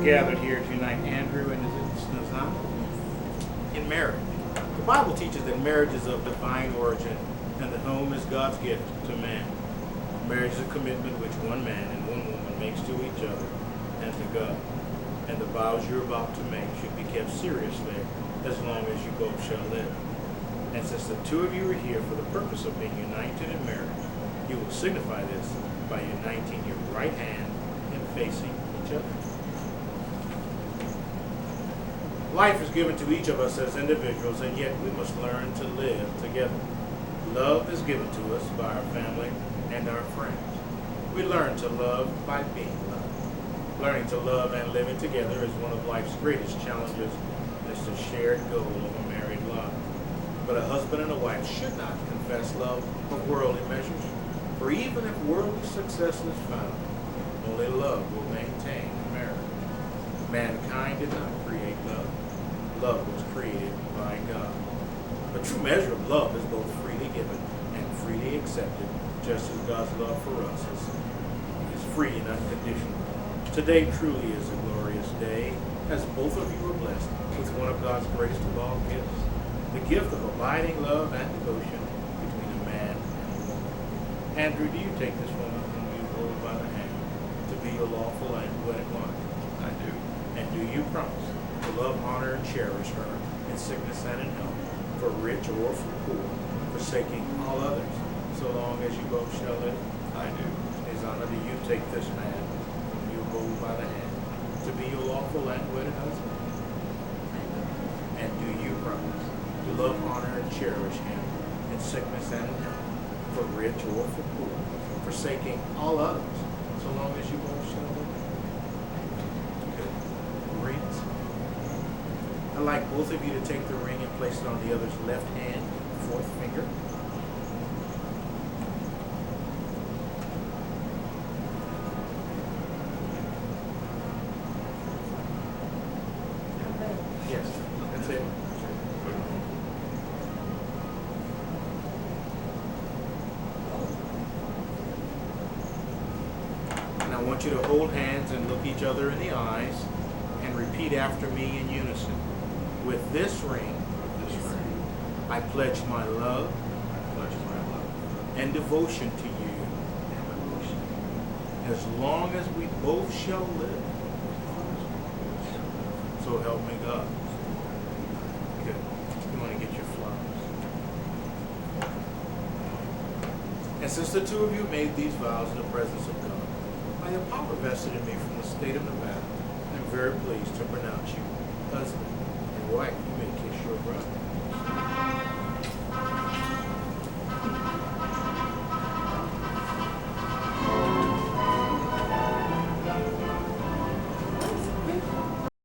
gathered here tonight, Andrew and is it Snazan? In marriage. The Bible teaches that marriage is of divine origin and the home is God's gift to man. Marriage is a commitment which one man and one woman makes to each other and to God. And the vows you're about to make should be kept seriously as long as you both shall live. And since the two of you are here for the purpose of being united in marriage, you will signify this by uniting your right hand and facing each other. Life is given to each of us as individuals, and yet we must learn to live together. Love is given to us by our family and our friends. We learn to love by being loved. Learning to love and living together is one of life's greatest challenges, and it's the shared goal of a married life. But a husband and a wife should not confess love of worldly measures, for even if worldly success is found, only love will maintain a marriage. Mankind did not create love. Love was created by God. A true measure of love is both freely given and freely accepted, just as God's love for us is free and unconditional. Today truly is a glorious day, as both of you are blessed with one of God's greatest of all gifts, the gift of abiding love and devotion between a man and a woman. Andrew, do you take this woman whom you hold by the hand to be your lawful and wedded wife? I do. And do you promise to love, honor, and cherish her in sickness and in health, for rich or for poor, forsaking all others, so long as you both shall live? I do. His honor, do you take this man whom you hold by the hand to be your lawful and wedded husband? And do you promise to love, honor, and cherish him in sickness and in health, for rich or for poor, forsaking all others, so long as you both shall live? Good. Rings. I'd like both of you to take the ring and place it on the other's left hand, fourth finger. Yes, that's it. And I want you to hold hands and look each other in the eyes and repeat after me in unison. With this ring, I pledge my love and devotion to you as long as we both shall live. So help me God. Good. You want to get your flowers. And since the two of you made these vows in the presence of God, by the power vested in me from the state of Nevada, I'm very pleased to pronounce you husband and wife. You may kiss your brother.